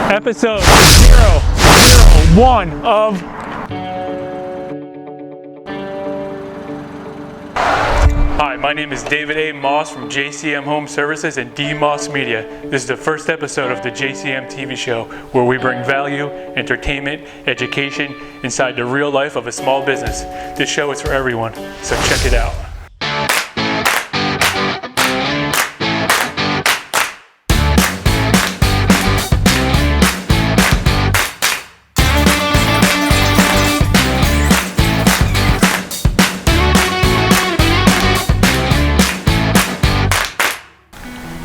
Episode 001 of Hi, my name is David A. Moss from JCM Home Services and D Moss Media. This is the first episode of the JCM TV Show, where we bring value, entertainment, education inside the real life of a small business. This show is for everyone, so check it out.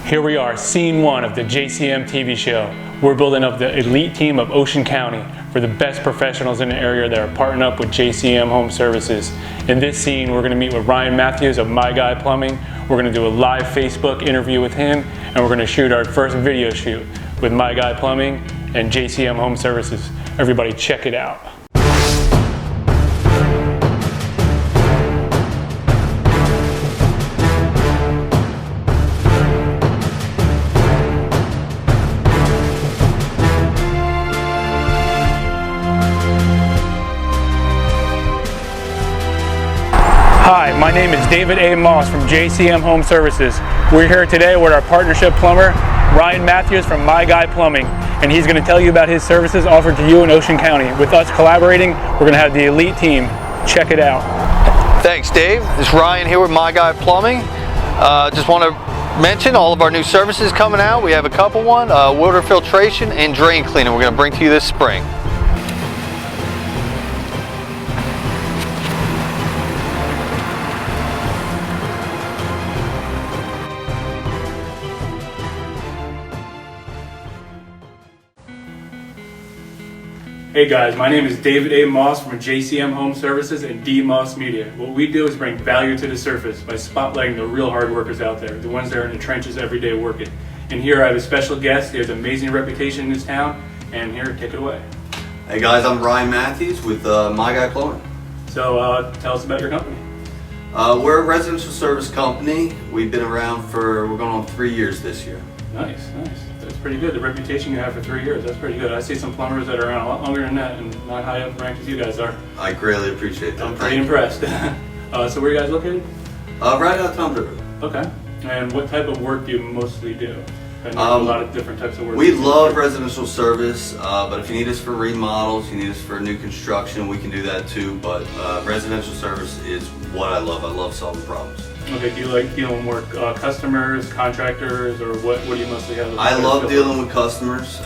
Here we are, scene 1 of the JCM TV show. We're building up the elite team of Ocean County for the best professionals in the area that are partnering up with JCM Home Services. In this scene, we're going to meet with Ryan Matthews of My Guy Plumbing. We're going to do a live Facebook interview with him, and we're going to shoot our first video shoot with My Guy Plumbing and JCM Home Services. Everybody check it out. Hi, my name is David A. Moss from JCM Home Services. We're here today with our partnership plumber, Ryan Matthews from My Guy Plumbing, and he's going to tell you about his services offered to you in Ocean County. With us collaborating, we're going to have the elite team. Check it out. Thanks, Dave. This is Ryan here with My Guy Plumbing. Just want to mention all of our new services coming out. We have a couple water filtration and drain cleaning we're going to bring to you this spring. Hey guys, my name is David A. Moss from JCM Home Services and D Moss Media. What we do is bring value to the surface by spotlighting the real hard workers out there, the ones that are in the trenches every day working. And here I have a special guest. He has an amazing reputation in this town, and here, take it away. Hey guys, I'm Ryan Matthews with My Guy Plumbing. So tell us about your company. We're a residential service company. We've been around we're going on 3 years this year. Nice, nice. That's pretty good. The reputation you have for 3 years, that's pretty good. I see some plumbers that are around a lot longer than that and not high up ranked as you guys are. I greatly appreciate that. I'm pretty impressed. So where are you guys located? Right out Tom's River. Okay. And what type of work do you mostly do? I know a lot of different types of work. We love residential service, but if you need us for remodels, you need us for new construction, we can do that too. But residential service is what I love. I love solving problems. Okay, do you like dealing more customers, contractors, or what do you mostly have? I love dealing with customers,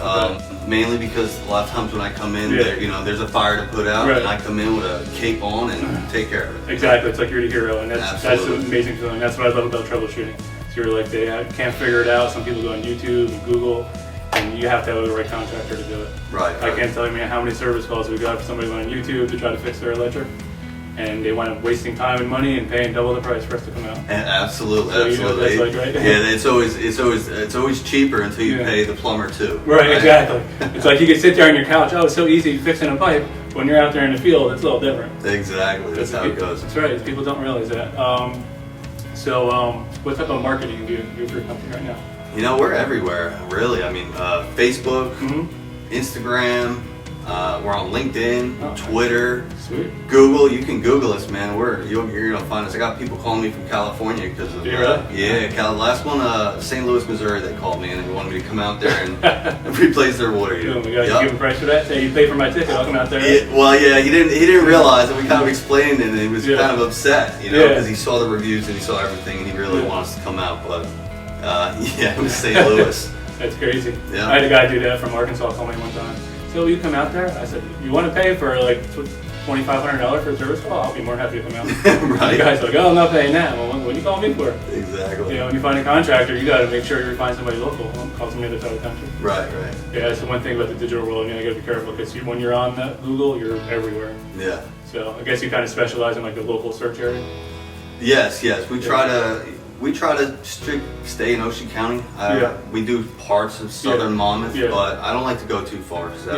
mainly because a lot of times when I come in, there's a fire to put out, and I come in with a cape on and take care of it. Exactly, it's like you're the hero, and that's an amazing feeling. That's what I love about troubleshooting. So you're like, they can't figure it out. Some people go on YouTube and Google, and you have to have the right contractor to do it. Right. I can't tell you, man, how many service calls we got for somebody going on YouTube to try to fix their electric, and they wind up wasting time and money and paying double the price for us to come out. Absolutely, So absolutely. You know what that's like, right? Yeah, it's always cheaper until you pay the plumber too. Right, exactly. It's like you can sit there on your couch. Oh, it's so easy fixing a pipe. When you're out there in the field, it's a little different. Exactly. That's how it goes. That's right. People don't realize that. What type of marketing do you do for your company right now? You know, we're everywhere, really. I mean, Facebook, Instagram. We're on LinkedIn, Twitter, Google. You can Google us, man. You're gonna find us. I got people calling me from California because of last one, St. Louis, Missouri. They called me and they wanted me to come out there and replace their water. Oh my God, you give a price for that? Say you pay for my ticket, I'll come out there. He didn't realize it. We kind of explained it, and he was kind of upset, because he saw the reviews and he saw everything, and he really wants to come out. But it was St. Louis. That's crazy. Yeah. I had a guy do that from Arkansas call me one time. So you come out there? I said, you want to pay for like $2,500 for a service call? I'll be more happy to come out. Right. The guy's like, oh, I'm not paying that. Well, what do you call me for? Exactly. When you find a contractor, you got to make sure you find somebody local. Don't call somebody that's out of the country. Right. Yeah, that's the one thing about the digital world. You got to be careful because when you're on Google, you're everywhere. Yeah. So I guess you kind of specialize in like the local search area. Yes. We try to stay in Ocean County. We do parts of southern Monmouth, but I don't like to go too far because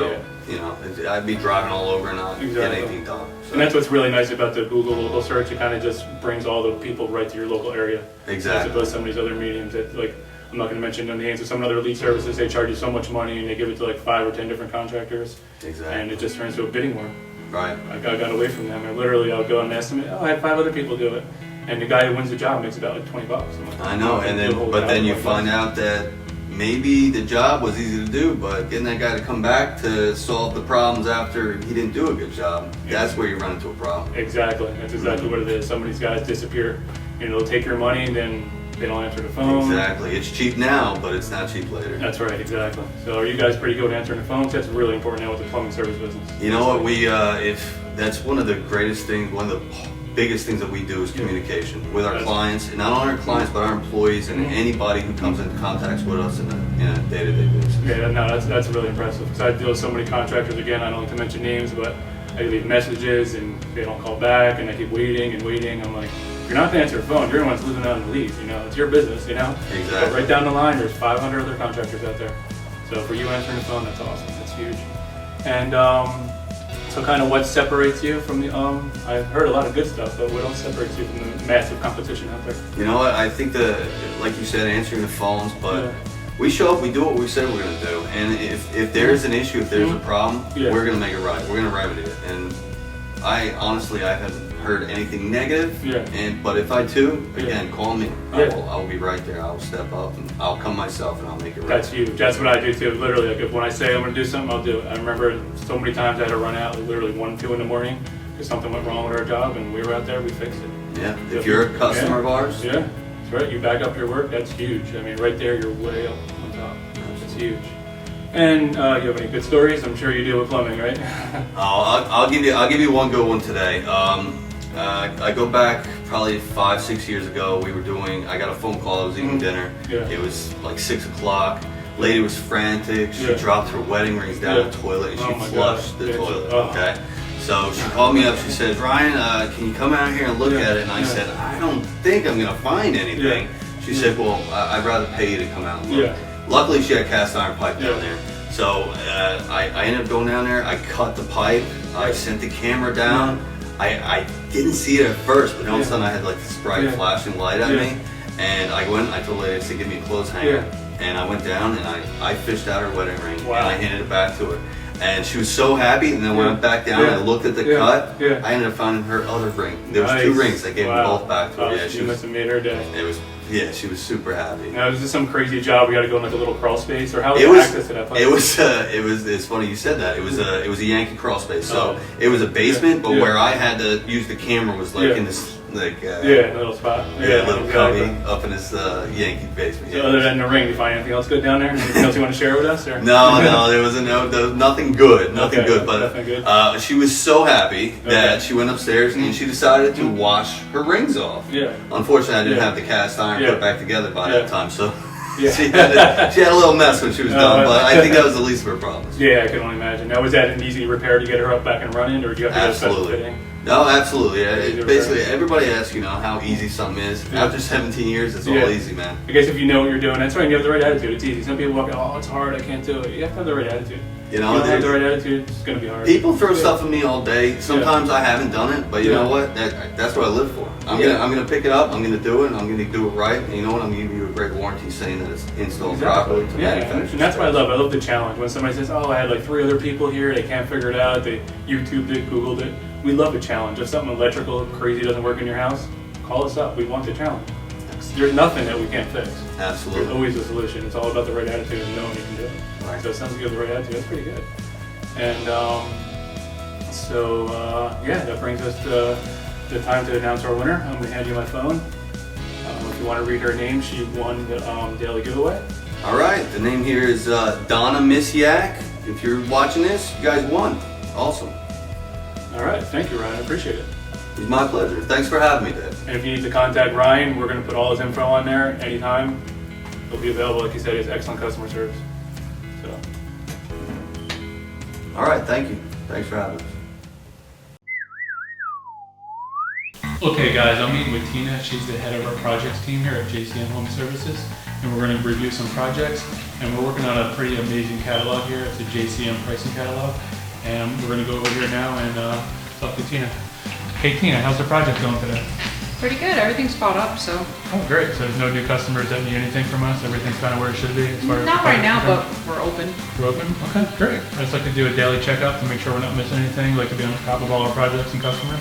I'd be driving all over and not get anything done. So. And that's what's really nice about the Google local search. It kind of just brings all the people right to your local area. Exactly. As opposed to some of these other mediums that like I'm not going to mention the names of some other elite services. They charge you so much money and they give it to like 5 or 10 different contractors. Exactly. And it just turns to a bidding war. Right. I got away from them. And literally, I'll go and estimate. Oh, I had 5 other people do it, and the guy who wins the job makes about like $20. Like, I know, and then you find out that maybe the job was easy to do, but getting that guy to come back to solve the problems after he didn't do a good job, that's where you run into a problem. Exactly. That's exactly what it is. Some of these guys disappear. You know, they'll take your money, and then they don't answer the phone. Exactly. It's cheap now, but it's not cheap later. That's right. Exactly. So, are you guys pretty good at answering the phones? That's really important now with the plumbing service business. You know what? If that's one of the greatest things, one of the biggest things that we do is communication with our clients, and not only our clients, but our employees and anybody who comes into contact with us in a day-to-day basis. Yeah, no, that's really impressive, because I deal with so many contractors. Again, I don't like to mention names, but I leave messages and they don't call back, and I keep waiting and waiting. I'm like, if you're not going to answer the phone, you're the one's losing out on the leads. You know, it's your business. You know. Exactly. But right down the line, there's 500 other contractors out there. So for you answering the phone, that's awesome. That's huge. And so kind of what separates you from the, I've heard a lot of good stuff, but what else separates you from the massive competition out there? You know what, I think like you said, answering the phones, but we show up, we do what we said we're going to do, and if there's an issue, if there's a problem, we're going to make it right, we're going to remedy it, and I haven't heard anything negative, but if I do, again, call me. I will be right there. I will step up and I'll come myself and I'll make it right. That's huge. That's what I do too. Literally, like when I say I'm going to do something, I'll do it. I remember so many times I had to run out, like literally 1, 2 in the morning because something went wrong with our job, and we were out there, we fixed it. Yeah. If you're a customer of ours. Yeah. That's right. You back up your work. That's huge. I mean, right there, you're way up on top. That's huge. And you have any good stories? I'm sure you deal with plumbing, right? I'll give you one good one today. I go back probably 5, 6 years ago. I got a phone call. I was eating dinner. It was like 6 o'clock. Lady was frantic. She dropped her wedding rings down the toilet and she flushed the toilet. Okay. So she called me up. She said, "Ryan, can you come out here and look at it?" And I said, "I don't think I'm gonna find anything." She said, "Well, I'd rather pay you to come out and look." Luckily, she had cast iron pipe down there. So I ended up going down there. I cut the pipe. I sent the camera down. I didn't see it at first, but all of a sudden I had like this bright flashing light at me, and I went. I told the lady to give me a clothes hanger, and I went down and I fished out her wedding ring and I handed it back to her, and she was so happy. And then when I went back down and I looked at the cut, I ended up finding her other ring. There was 2 rings. I gave them both back to her. Yeah, she must have made her day. It was. Yeah, she was super happy. Now, is this some crazy job? We got to go in like a little crawl space, or how was the access to that place? It's funny you said that. It was a Yankee crawl space. So it was a basement, but where I had to use the camera was like in this a little spot. Little cubby up in this Yankee basement. So other than the ring, do you find anything else good down there? Anything else you want to share with us? Or? No, there was nothing good. Nothing good. But she was so happy that she went upstairs and she decided to wash her rings off. Unfortunately, I didn't have the cast iron put back together by that time, so she had a little mess when she was done. But I think that was the least of her problems. Yeah, I can only imagine. Now, was that an easy repair to get her up back and running, or do you have to get a special fitting? No, absolutely. Basically, everybody asks, how easy something is. After 17 years, it's all easy, man. I guess if you know what you're doing, that's right. And you have the right attitude. It's easy. Some people walk out, "Oh, it's hard. I can't do it." You have to have the right attitude. If you don't have the right attitude, it's going to be hard. People throw stuff at me all day. Sometimes I haven't done it, but you know what? That's what I live for. I'm gonna pick it up. I'm gonna do it. And I'm gonna do it right. And you know what? I'm gonna give you a great warranty saying that it's installed properly to manufacture. And that's what I love. I love the challenge. When somebody says, "Oh, I had like 3 other people here. They can't figure it out. They YouTubed it, Googled it." We love the challenge. If something electrical crazy doesn't work in your house, call us up. We want the challenge. There's nothing that we can't fix. Absolutely. There's always a solution. It's all about the right attitude and knowing you can do it. Right. So it sounds like you have the right attitude. That's pretty good. And that brings us to the time to announce our winner. I'm going to hand you my phone. If you want to read her name, she won the daily giveaway. All right. The name here is Donna Misiak. If you're watching this, you guys won. Awesome. All right. Thank you, Ryan. I appreciate it. It's my pleasure. Thanks for having me, Dave. And if you need to contact Ryan, we're going to put all his info on there anytime. He'll be available. Like he said, he has excellent customer service. So. All right. Thank you. Thanks for having us. Okay, guys, I'm meeting with Tina. She's the head of our projects team here at JCM Home Services, and we're going to review some projects. And we're working on a pretty amazing catalog here. It's a JCM pricing catalog. And we're going to go over here now and talk to Tina. Hey Tina, how's the project going today? Pretty good. Everything's bought up, so. Oh, great. So there's no new customers that need anything from us? Everything's kind of where it should be? As far as Not right now, but we're open. We're open? Okay, great. I just like to do a daily checkup to make sure we're not missing anything. Like to be on top of all our projects and customers.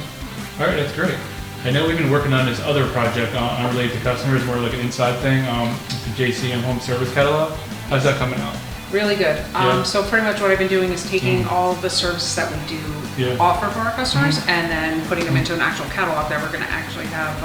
All right, that's great. I know we've been working on this other project unrelated to customers, more like an inside thing, the JCM Home Service Catalog. How's that coming out? Really good. Yeah. So pretty much what I've been doing is taking all of the services that we do offer for our customers and then putting them into an actual catalog that we're going to actually have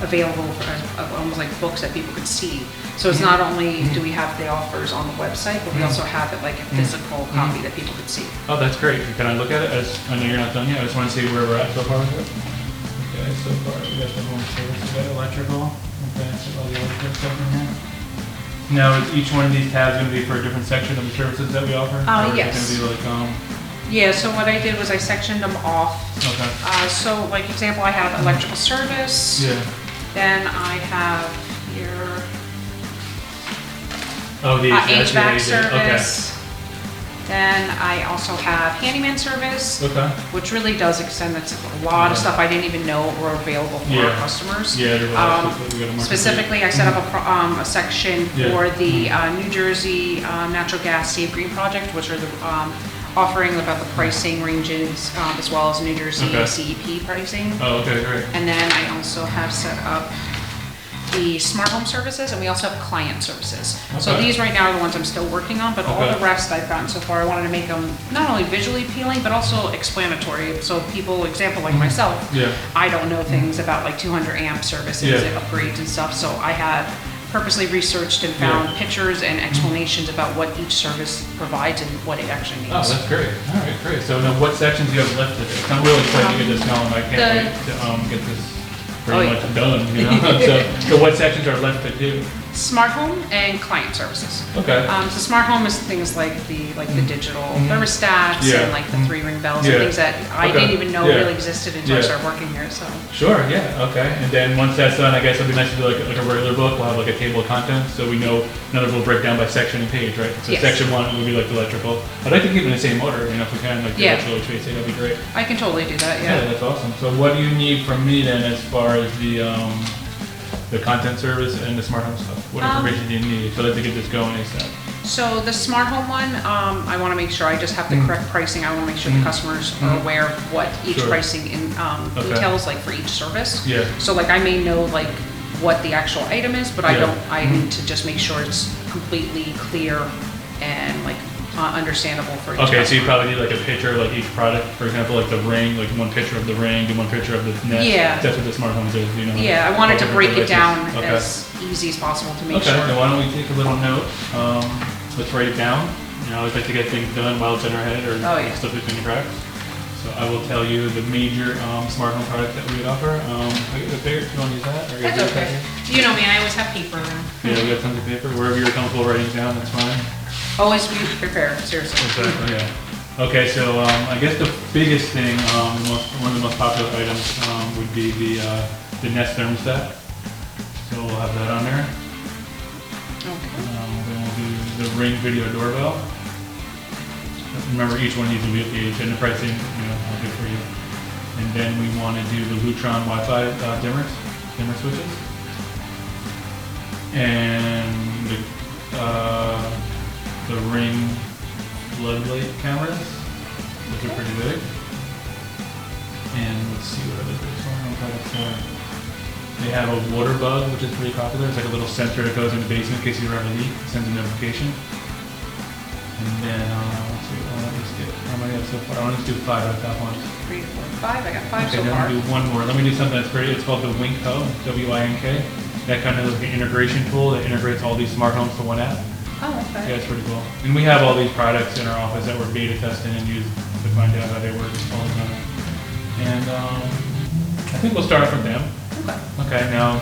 available for almost like books that people could see. So it's not only do we have the offers on the website, but we also have it like a physical copy that people could see. Oh, that's great. Can I look at it? I know you're not done yet. I just want to see where we're at so far with it. Okay, so far we got the home service, we got electrical. Okay, so all the electrical stuff in here. Now, is each one of these tabs going to be for a different section of the services that we offer? Or Yes. Is it going to be like, Yeah, so what I did was I sectioned them off. okay. So like example, I have electrical service. Yeah. Then I have here Oh, the HVAC okay. service. Then I also have handyman service, Okay. which really does extend. That's a lot of stuff I didn't even know were available for our customers. Yeah, there's a lot of stuff that we gotta market. Specifically, I set up a section for the New Jersey Natural Gas Save Green Project, which are the offering about the pricing ranges as well as New Jersey CEP pricing. Oh, okay, great. And then I also have set up the smart home services, and we also have client services. So these right now are the ones I'm still working on, but all the rest I've gotten so far, I wanted to make them not only visually appealing, but also explanatory. So people, example like myself, I don't know things about like 200 amp services and upgrades and stuff, so I had purposely researched and found pictures and explanations about what each service provides and what it actually means. Oh, that's great. All right, great. So now what sections do you have left to do? I'm really excited to get this going. I can't wait to get this pretty much done, you know? so what sections are left to do? Smart home and client services. Okay. So smart home is things like the digital thermostats and like the 3-ring bells and things that I didn't even know really existed until I started working here. So. Sure. Yeah. Okay. And then once that's done, I guess it'd be nice to do like a regular book. We'll have like a table of contents, so we know another will break down by section and page, right? So section 1 would be like the electrical. I'd like to keep it in the same order, you know, if we can, like the electrical HVAC, that'd be great. I can totally do that. Yeah, that's awesome. So what do you need from me then, as far as the content service and the smart home stuff? What information do you need? So I'd like to get this going ASAP. So the smart home one, I want to make sure I just have the correct pricing. I want to make sure the customers are aware of what each pricing details like for each service. Yeah. So like I may know like what the actual item is, but I don't. I need to just make sure it's completely clear and like understandable for each customer. So you probably need like a picture of like each product. For example, like the ring, like one picture of the ring and one picture of the net. Yeah. That's what the smart homes is, you know? Yeah, I wanted to break it down as easy as possible to make sure. Okay, then why don't we take a little note? Let's write it down. You know, I always like to get things done while it's in our head or stuff between the cracks. So I will tell you the major smart home products that we offer. I get the paper, you want to use that? Or that's okay. You know me, I always have paper there. Yeah, we got tons of paper. Wherever you're comfortable writing down, that's fine. Always be prepared, seriously. Exactly, yeah. Okay, so I guess the biggest thing, one of the most popular items would be the Nest thermostat. So we'll have that on there. Okay. Then we'll do the Ring video doorbell. Remember, each one needs to be a page and the pricing, you know, I'll do for you. And then we want to do the Lutron Wi-Fi dimmer switches. And the Ring floodlight cameras, which are pretty big. And let's see what other products are. They have a water bug, which is pretty popular. It's like a little sensor that goes in the basement in case you ever have a leak. It sends a notification. And then, let's see, how many I have so far? I want to do 5 out of top ones. 3, 4, 5. I got 5 so then far. Let me do one more. Let me do something that's pretty. It's called the Wink Hub, W-I-N-K. That kind of is like an integration tool that integrates all these smart homes to one app. Oh, okay. Yeah, it's pretty cool. And we have all these products in our office that we're beta testing and use to find out how they work all the time. And I think we'll start from them. Okay. Okay, now,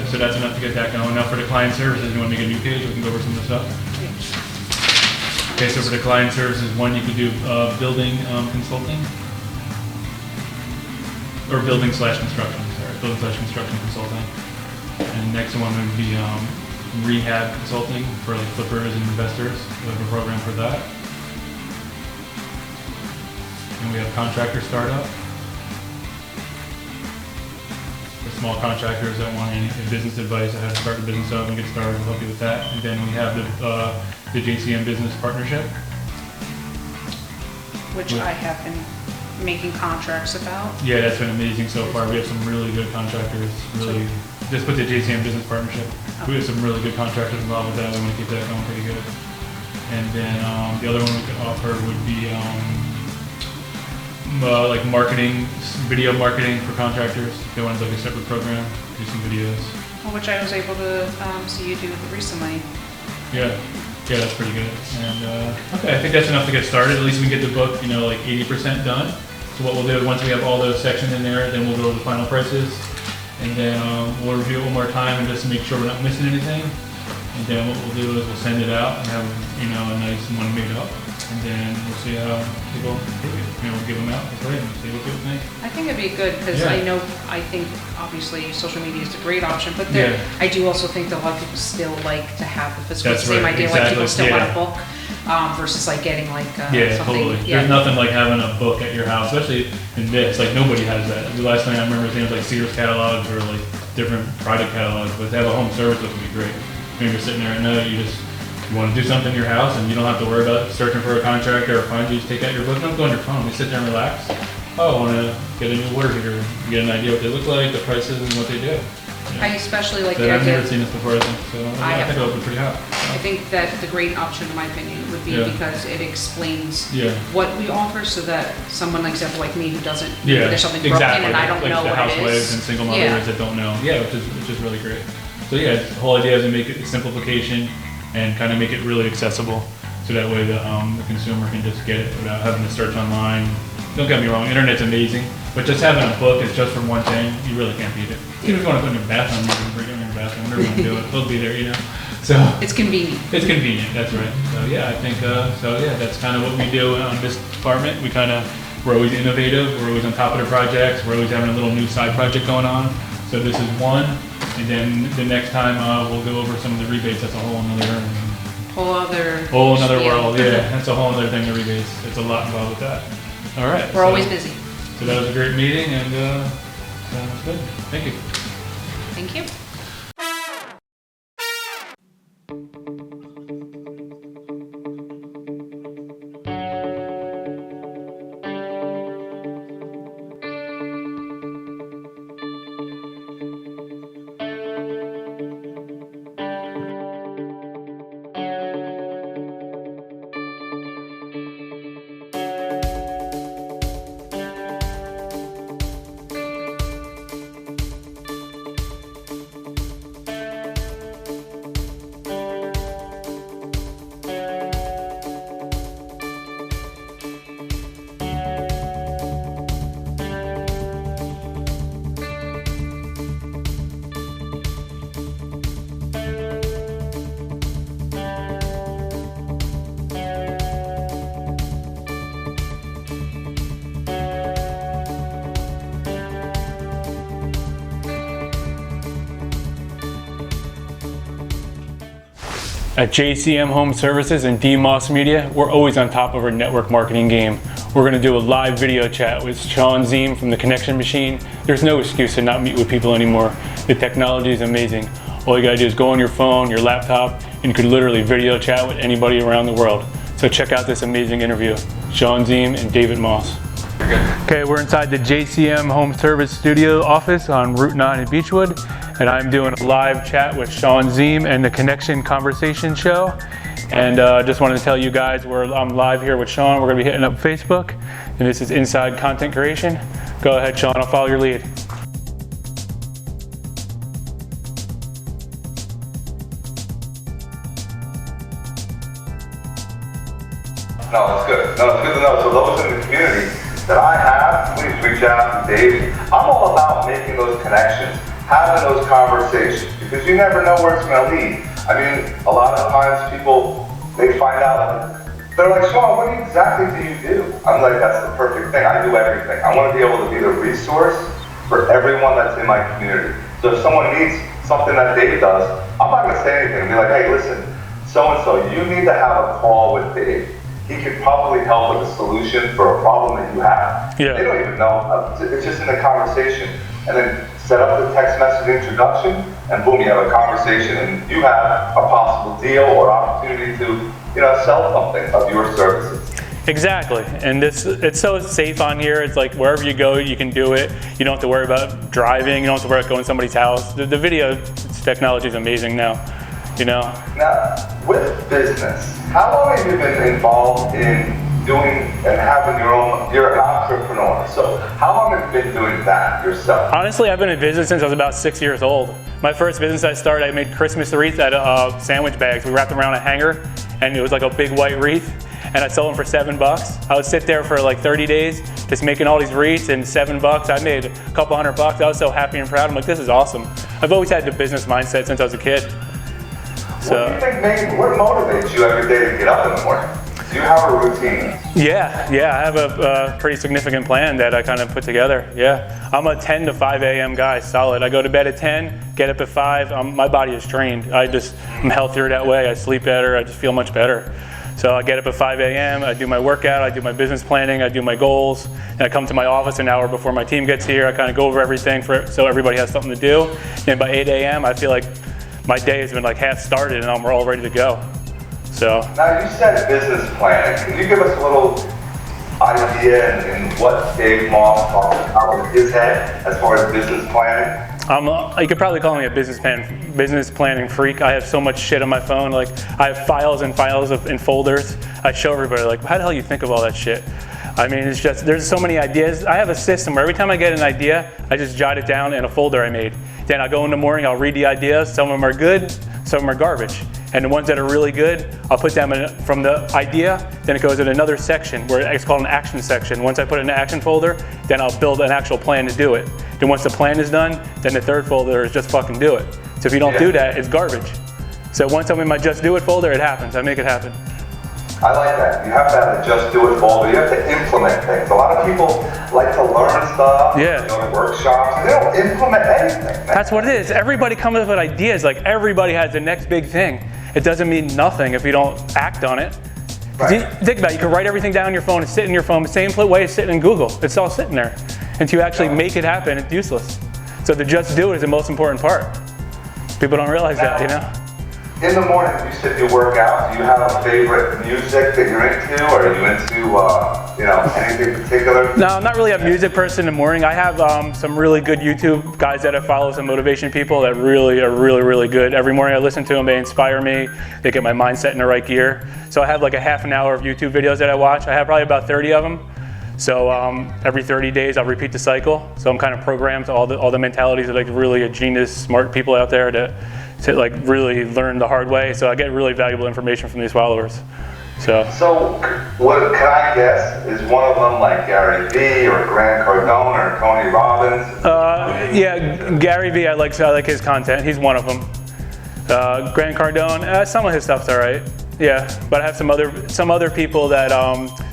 so that's enough to get that going. Now for the client services, you want to make a new page? We can go over some of the stuff. Okay, so for the client services, one you could do building consulting. Or building/construction, sorry. Building/construction consulting. And the next one would be rehab consulting for like flippers and investors. We have a program for that. And we have contractor startup. For small contractors that want any business advice on how to start a business up and get started, we'll help you with that. And then we have the JCM Business Partnership. Which I have been making contracts about. Yeah, that's been amazing so far. We have some really good contractors, just with the JCM Business Partnership. We have some really good contractors involved with that. We want to keep that going pretty good. And then the other one we could offer would be like marketing, video marketing for contractors. If they wanted like a separate program, do some videos. Which I was able to see you do recently. Yeah, that's pretty good. And okay, I think that's enough to get started. At least we get the book, like 80% done. So what we'll do, once we have all those sections in there, then we'll go to the final prices. And then we'll review it one more time and just make sure we're not missing anything. And then what we'll do is we'll send it out and have, a nice one made up. And then we'll see how people do it. We'll give them out for free and see what people think. I think it'd be good because I think obviously social media is a great option, but I do also think that a lot of people still like to have the physical. That's same right, idea, exactly. like people still want a book versus like getting like something. Totally. There's nothing like having a book at your house, especially in this. Like nobody has that. The last thing I remember seeing was like Sears catalogs or like different product catalogs, but to have a home service would be great. Maybe you're sitting there at night, you want to do something in your house and you don't have to worry about searching for a contractor or find you. Just take out your book, don't go on your phone. You sit there and relax. Oh, I want to get a new water heater. You get an idea what they look like, the prices, and what they do. I especially like I've never seen this before, I think. So I think it'll be pretty hot. I think that the great option, in my opinion, would be because it explains what we offer, so that someone, like example, like me, who doesn't, there's something broken and I don't know the what it housewives is. and single mothers that don't know. Yeah, which is really great. So the whole idea is to make it a simplification and kind of make it really accessible, so that way the consumer can just get it without having to search online. Don't get me wrong, internet's amazing, but just having a book is just for one thing, you really can't beat it. Even if you want to put it in your bathroom, you can bring it in your bathroom, whatever you want to do it, it'll be there, So it's convenient. It's convenient, that's right. So I think, that's kind of what we do on this department. We're always innovative, we're always on top of the projects, we're always having a little new side project going on. So this is one, and then the next time we'll go over some of the rebates. That's a whole another world. Yeah, that's a whole other thing. The rebates. It's a lot involved with that. All right. We're always busy. So that was a great meeting, and sounds good. Thank you. Thank you. At JCM Home Services and DMOS Media, we're always on top of our network marketing game. We're going to do a live video chat with Sean Ziem from The Connection Machine. There's no excuse to not meet with people anymore. The technology is amazing. All you got to do is go on your phone, your laptop, and you could literally video chat with anybody around the world. So check out this amazing interview. Sean Ziem and David Moss. Okay, we're inside the JCM Home Service Studio office on Route 9 in Beechwood, and I'm doing a live chat with Sean Ziem and the Connection Conversation Show. And just wanted to tell you guys I'm live here with Sean. We're going to be hitting up Facebook, and this is Inside Content Creation. Go ahead, Sean, I'll follow your lead. No, it's good. No, it's good to know. So those in the community that I have, please reach out to Dave. I'm all about making those connections, having those conversations, because you never know where it's going to lead. I mean, a lot of times people, they find out, they're like, Sean, what exactly do you do? I'm like, that's the perfect thing. I do everything. I want to be able to be the resource for everyone that's in my community. So if someone needs something that Dave does, I'm not going to say anything. I'll be like, hey, listen, so-and-so, you need to have a call with Dave. He could probably help with a solution for a problem that you have. Yeah. They don't even know. It's just in the conversation. And then set up the text message introduction, and boom, you have a conversation, and you have a possible deal or opportunity to, sell something of your services. Exactly, and it's so safe on here. It's like wherever you go, you can do it. You don't have to worry about driving. You don't have to worry about going to somebody's house. The video technology is amazing now, Now, with business, how long have you been involved in doing and having you're an entrepreneur, so how long have you been doing that yourself? Honestly, I've been in business since I was about 6 years old. My first business I started, I made Christmas wreaths out of sandwich bags. We wrapped them around a hanger, and it was like a big white wreath. And I sold them for $7. I would sit there for like 30 days just making all these wreaths, and $7. I made a couple $100. I was so happy and proud. I'm like, this is awesome. I've always had the business mindset since I was a kid. So, what do you think, what motivates you every day to get up in the morning? Do you have a routine? Yeah, I have a pretty significant plan that I kind of put together. Yeah, I'm a 10 to 5 a.m. guy, solid. I go to bed at 10, get up at 5. My body is trained. I'm healthier that way. I sleep better. I just feel much better. So I get up at 5 a.m., I do my workout, I do my business planning, I do my goals, and I come to my office an hour before my team gets here. I kind of go over everything so everybody has something to do. And by 8 a.m., I feel like my day has been like half started and we're all ready to go. So. Now you said business planning. Can you give us a little idea in what Dave Moss talks about in his head as far as business planning? You could probably call me a business planning freak. I have so much shit on my phone. Like, I have files and files in folders. I show everybody, like, how the hell you think of all that shit? I mean, it's just, there's so many ideas. I have a system where every time I get an idea, I just jot it down in a folder I made. Then I'll go in the morning, I'll read the ideas. Some of them are good, some of them are garbage. And the ones that are really good, I'll put them in from the idea, then it goes in another section where it's called an action section. Once I put it in the action folder, then I'll build an actual plan to do it. Then once the plan is done, then the third folder is just fucking do it. So if you don't do that, it's garbage. So once I'm in my just do it folder, it happens. I make it happen. I like that. You have to have a just do it folder. You have to implement things. A lot of people like to learn stuff, go to workshops, and they don't implement anything. Man. That's what it is. Everybody comes up with ideas. Like, everybody has the next big thing. It doesn't mean nothing if you don't act on it. Right. Think about it. You can write everything down on your phone and sit in your phone the same way it's sitting in Google. It's all sitting there. Until you actually make it happen, it's useless. So the just do it is the most important part. People don't realize that, In the morning, you said you work out. Do you have a favorite music that you're into, or are you into, anything particular? No, I'm not really a music person in the morning. I have some really good YouTube guys that I follow, some motivation people that really are really good. Every morning I listen to them, they inspire me, they get my mindset in the right gear. So I have like a half an hour of YouTube videos that I watch. I have probably about 30 of them. So every 30 days I'll repeat the cycle. So I'm kind of programmed to all the mentalities of like really genius, smart people out there to like really learn the hard way. So I get really valuable information from these followers. So what can I guess? Is one of them like Gary Vee or Grant Cardone or Tony Robbins? Yeah, Gary Vee, I like his content. He's one of them. Grant Cardone, some of his stuff's all right. Yeah, but I have some other people that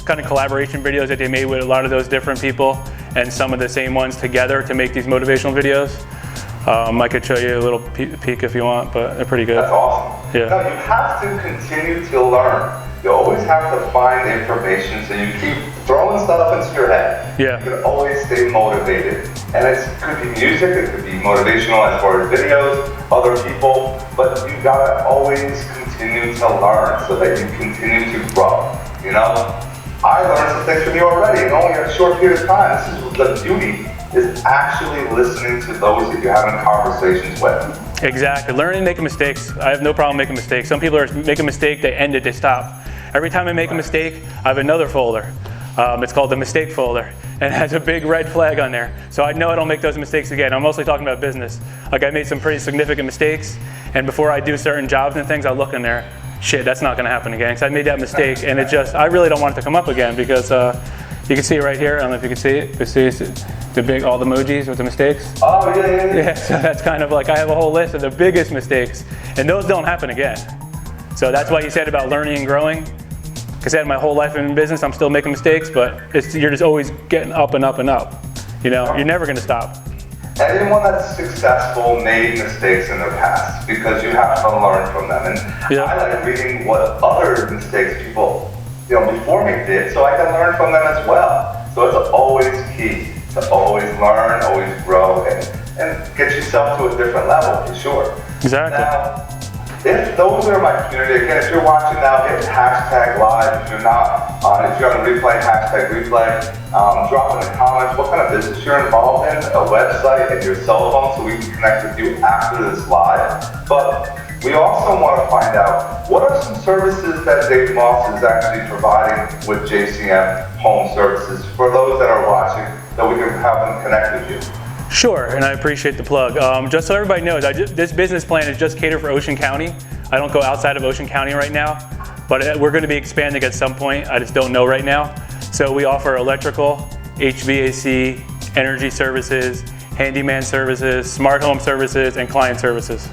kind of collaboration videos that they made with a lot of those different people, and some of the same ones together to make these motivational videos. I could show you a little peek if you want, but they're pretty good. That's awesome. Yeah. No, you have to continue to learn. You always have to find information, so you keep throwing stuff into your head. Yeah. You can always stay motivated. And it could be music, it could be motivational as far as videos, other people, but you gotta always continue to learn so that you continue to grow. I learned some things from you already in only a short period of time. This is the beauty, is actually listening to those that you're having conversations with. Exactly. Learning and making mistakes. I have no problem making mistakes. Some people make a mistake, they end it, they stop. Every time I make a mistake, I have another folder. It's called the mistake folder, and it has a big red flag on there. So I know I don't make those mistakes again. I'm mostly talking about business. Like, I made some pretty significant mistakes, and before I do certain jobs and things, I look in there, shit, that's not gonna happen again, because I made that mistake, and I really don't want it to come up again, because you can see it right here. I don't know if you can see it. You see the big, all the emojis with the mistakes? Oh, yeah. Yeah, so that's kind of like, I have a whole list of the biggest mistakes, and those don't happen again. So that's why you said about learning and growing. Because I had my whole life in business, I'm still making mistakes, but you're just always getting up and up and up. You're never gonna stop. Anyone that's successful made mistakes in their past, because you have to learn from them. And I like reading what other mistakes people, before me did, so I can learn from them as well. So it's always key to always learn, always grow, and and get yourself to a different level, for sure. Exactly. Now, if those are my community, again, if you're watching now, hit hashtag live. If you're not, if you're on the replay, hashtag replay. Drop in the comments what kind of business you're involved in, a website, and your cell phone, so we can connect with you after this live. But we also want to find out what are some services that Dave Moss is actually providing with JCM Home Services for those that are watching, that we can have them connect with you. Sure, and I appreciate the plug. Just so everybody knows, this business plan is just catered for Ocean County. I don't go outside of Ocean County right now, but we're going to be expanding at some point. I just don't know right now. So we offer electrical, HVAC, energy services, handyman services, smart home services, and client services.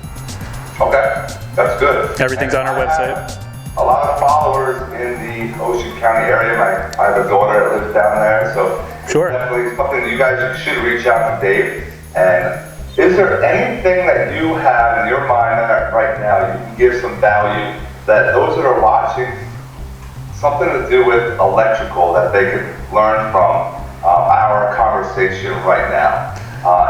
Okay, that's good. Everything's on our website. A lot of followers in the Ocean County area. I have a daughter that lives down there, so sure. It's definitely something you guys should reach out to Dave. And is there anything that you have in your mind that right now you can give some value that those that are watching, something to do with electrical that they could learn from our conversation right now?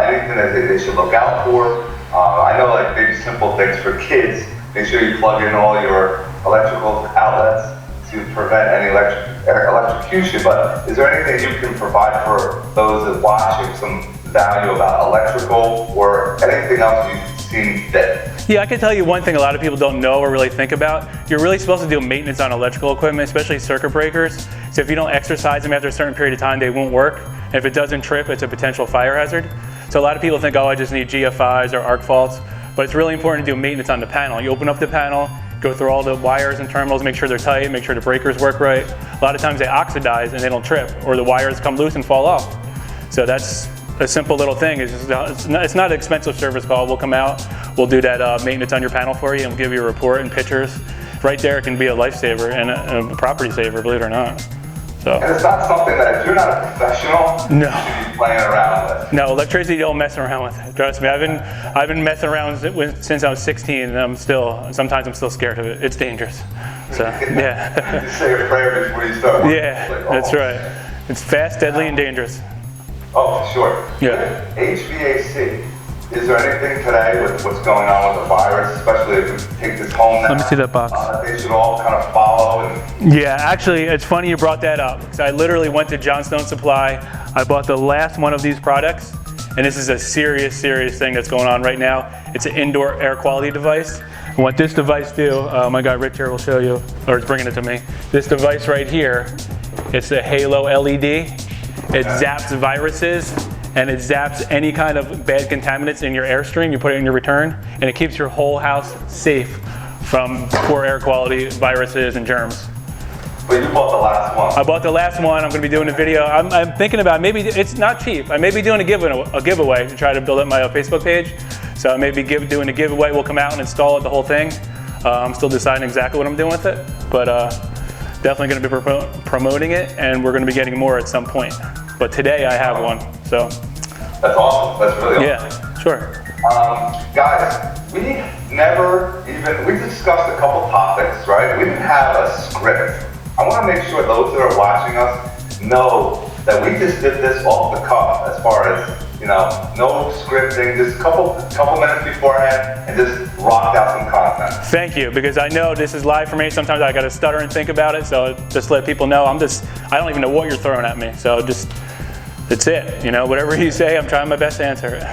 Anything that they should look out for? I know, like, maybe simple things for kids. Make sure you plug in all your electrical outlets to prevent any electrocution, but is there anything you can provide for those that watching, some value about electrical or anything else you've seen fit? Yeah, I can tell you one thing a lot of people don't know or really think about. You're really supposed to do maintenance on electrical equipment, especially circuit breakers. So if you don't exercise them after a certain period of time, they won't work. And if it doesn't trip, it's a potential fire hazard. So a lot of people think, oh, I just need GFIs or arc faults, but it's really important to do maintenance on the panel. You open up the panel, go through all the wires and terminals, make sure they're tight, make sure the breakers work right. A lot of times they oxidize and they don't trip, or the wires come loose and fall off. So that's a simple little thing. It's not an expensive service call. We'll come out, we'll do that maintenance on your panel for you, and we'll give you a report and pictures. Right there, it can be a lifesaver and a property saver, believe it or not. So. And it's not something that, if you're not a professional, no, you should be playing around with. No, electricity, don't mess around with it. Trust me, I've been messing around since I was 16, and sometimes I'm still scared of it. It's dangerous. So, yeah. You say a prayer before you start. Yeah, like, that's right. It's fast, deadly, and dangerous. Oh, for sure. Yeah. HVAC. Is there anything today with what's going on with the virus, especially if we take this home now? Let me see that box. They should all kind of follow. Yeah, actually, it's funny you brought that up, because I literally went to Johnstone Supply. I bought the last one of these products, and this is a serious thing that's going on right now. It's an indoor air quality device. And what this device do, my guy Rich here will show you, or is bringing it to me. This device right here, it's a Halo LED. It zaps viruses, and it zaps any kind of bad contaminants in your airstream. You put it in your return, and it keeps your whole house safe from poor air quality, viruses, and germs. But you bought the last one. I bought the last one. I'm going to be doing a video. I'm thinking about, maybe it's not cheap. I may be doing a giveaway to try to build up my Facebook page. So I may be doing a giveaway. We'll come out and install it, the whole thing. I'm still deciding exactly what I'm doing with it, but definitely going to be promoting it, and we're going to be getting more at some point. But today I have one, so. That's awesome. That's really awesome. Yeah, sure. Guys, we discussed a couple topics, right? We didn't have a script. I want to make sure those that are watching us know that we just did this off the cuff, as far as, no scripting, just a couple minutes beforehand, and just rocked out some content. Thank you, because I know this is live for me. Sometimes I got to stutter and think about it, so just let people know I don't even know what you're throwing at me, so that's it. Whatever you say, I'm trying my best to answer it.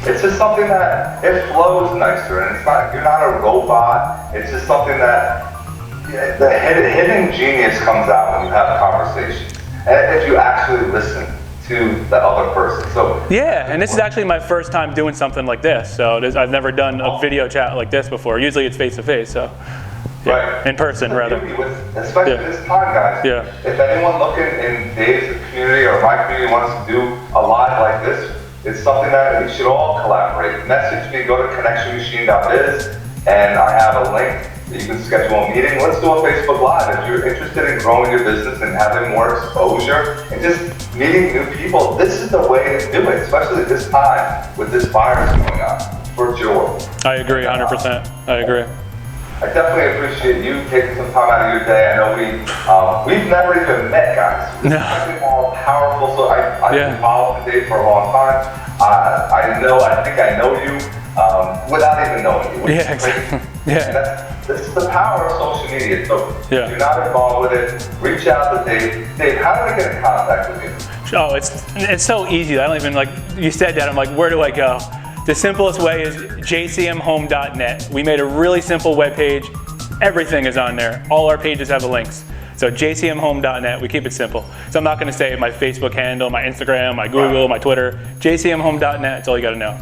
It's just something that, it flows nicer, and you're not a robot. It's just something that, the hidden genius comes out when you have a conversation. And if you actually listen to the other person. So yeah, and this is actually my first time doing something like this. So I've never done a video chat like this before. Usually it's face to face, so. Yeah, right. In person, rather. Especially this time, guys. Yeah. If anyone looking in Dave's community or my community wants to do a live like this, it's something that we should all collaborate. Message me, go to connectionmachine.biz, and I have a link that you can schedule a meeting. Let's do a Facebook Live. If you're interested in growing your business and having more exposure and just meeting new people, this is the way to do it, especially at this time with this virus going on, for sure. I agree 100%. I agree. I definitely appreciate you taking some time out of your day. I know we've never even met, guys. This is something more powerful. So I've been following Dave for a long time. I think I know you without even knowing you. Yeah, exactly. Yeah. This is the power of social media. So if Yeah. you're not involved with it, reach out to Dave. Dave, how do I get in contact with you? Oh, it's so easy. I don't even, like, you said that, I'm like, where do I go? The simplest way is jcmhome.net. We made a really simple web page. Everything is on there. All our pages have the links. So jcmhome.net, we keep it simple. So I'm not gonna say my Facebook handle, my Instagram, my Google, my Twitter. jcmhome.net, that's all you gotta know.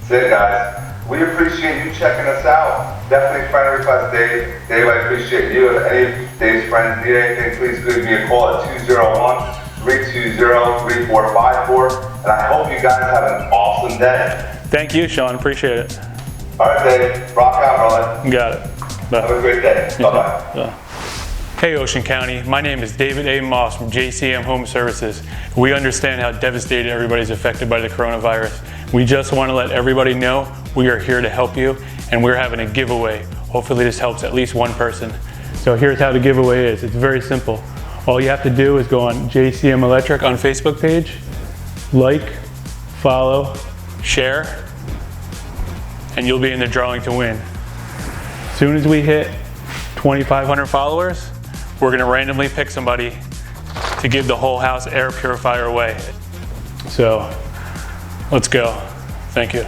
That's it, guys. We appreciate you checking us out. Definitely friend request Dave. Dave, I appreciate you. If any of Dave's friends need anything, please give me a call at 201-320-3454. And I hope you guys have an awesome day. Thank you, Sean, appreciate it. All right, Dave. Rock out, brother. You got it. Bye. Have a great day. Bye-bye. Bye. Hey Ocean County, my name is David A. Moss from JCM Home Services. We understand how devastated everybody's affected by the coronavirus. We just want to let everybody know we are here to help you, and we're having a giveaway. Hopefully this helps at least one person. So here's how the giveaway is. It's very simple. All you have to do is go on JCM Electric on Facebook page, like, follow, share, and you'll be in the drawing to win. As soon as we hit 2,500 followers, we're gonna randomly pick somebody to give the whole house air purifier away. So, let's go. Thank you.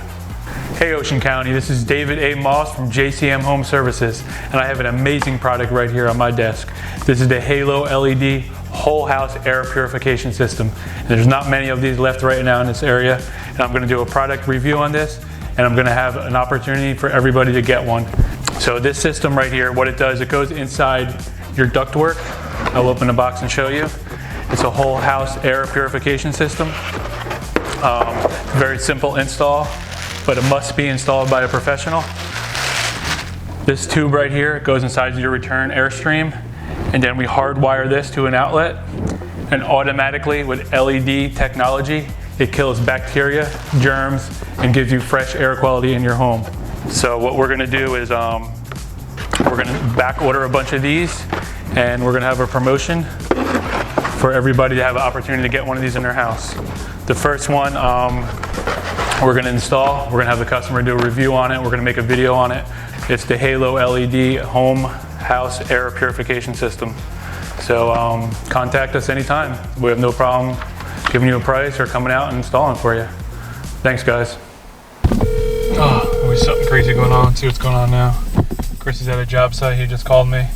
Hey Ocean County, this is David A. Moss from JCM Home Services, and I have an amazing product right here on my desk. This is the Halo LED whole house air purification system. And there's not many of these left right now in this area, and I'm gonna do a product review on this, and I'm gonna have an opportunity for everybody to get one. So this system right here, what it does, it goes inside your ductwork. I'll open the box and show you. It's a whole house air purification system. Very simple install, but it must be installed by a professional. This tube right here goes inside your return airstream, and then we hardwire this to an outlet, and automatically with LED technology, it kills bacteria, germs, and gives you fresh air quality in your home. So what we're gonna do is we're gonna back order a bunch of these, and we're gonna have a promotion for everybody to have an opportunity to get one of these in their house. The first one we're gonna install, we're gonna have the customer do a review on it, we're gonna make a video on it. It's the Halo LED home house air purification system. So contact us anytime. We have no problem giving you a price or coming out and installing for you. Thanks guys. Oh, there's something crazy going on. Let's see what's going on now. Chris is at a job site, he just called me.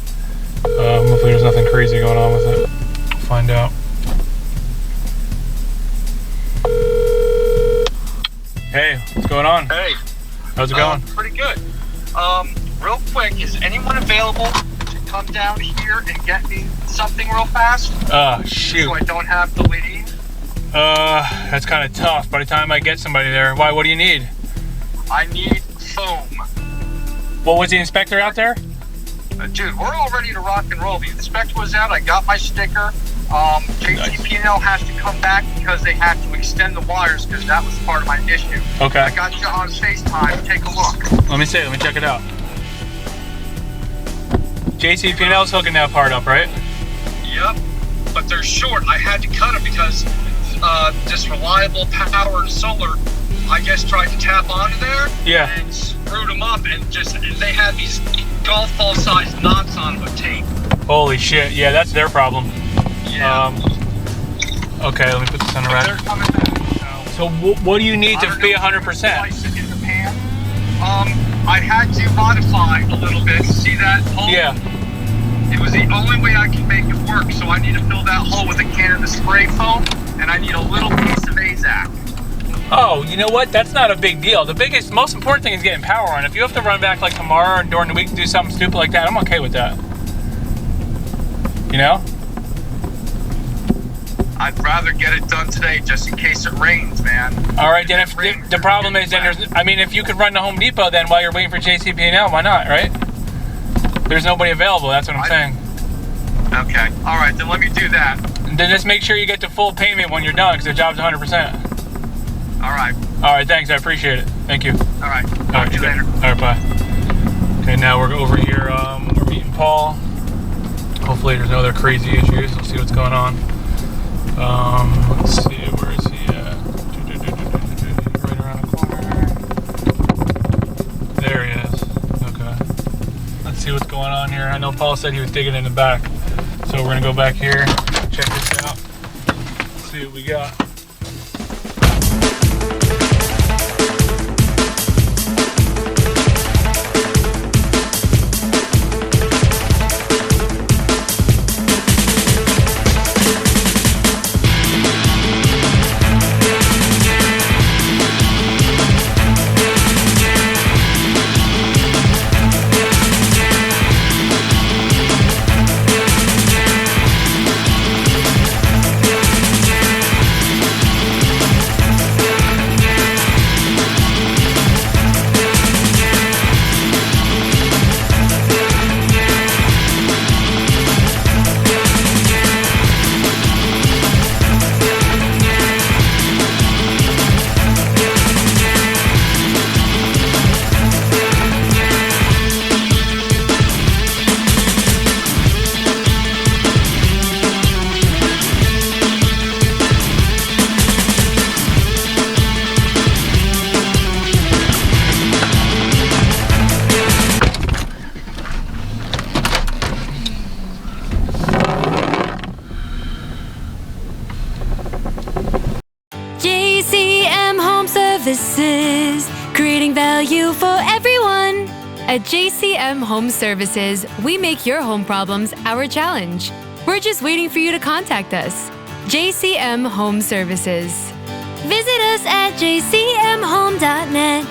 Hopefully there's nothing crazy going on with it. Find out. Hey, what's going on? Hey. How's it going? Pretty good. Real quick, is anyone available to come down here and get me something real fast? Shoot. So I don't have to leave? That's kind of tough. By the time I get somebody there, why, what do you need? I need foam. Well, was the inspector out there? Dude, we're all ready to rock and roll. The inspector was out, I got my sticker. JCP&L has to come back because they have to extend the wires because that was part of my issue. Okay. I got you on FaceTime, take a look. Let me see, let me check it out. JCP&L's hooking that part up, right? Yep, but they're short. I had to cut them because this reliable power and solar, I guess, tried to tap onto there. Yeah. And screwed them up, and they had these golf ball sized knots on them with tape. Holy shit, yeah, that's their problem. Yeah. Okay, let me put this on the rack. They're coming back. So what do you need to be 100%? Slice it in the pan. I had to modify a little bit. See that hole? Yeah. It was the only way I could make it work. So I need to fill that hole with a can of the spray foam, and I need a little piece of AZAC. Oh, you know what? That's not a big deal. The most important thing is getting power on. If you have to run back like tomorrow or during the week to do something stupid like that, I'm okay with that. You know? I'd rather get it done today just in case it rains, man. All right, then if the problem is then if you could run to Home Depot then while you're waiting for JCP&L, why not, right? There's nobody available, that's what I'm saying. Okay, all right, then let me do that. And then just make sure you get the full payment when you're done because the job's 100%. All right. All right, thanks, I appreciate it. Thank you. All right, talk to you later. All right, bye. And now we're over here, we're meeting Paul. Hopefully there's no other crazy issues. We'll see what's going on. Let's see, where is he at? Right around the corner. There he is. Okay. Let's see what's going on here. I know Paul said he was digging in the back. So we're gonna go back here, check this out, see what we got. JCM Home Services, creating value for everyone. At JCM Home Services, we make your home problems our challenge. We're just waiting for you to contact us. JCM Home Services. Visit us at jcmhome.net.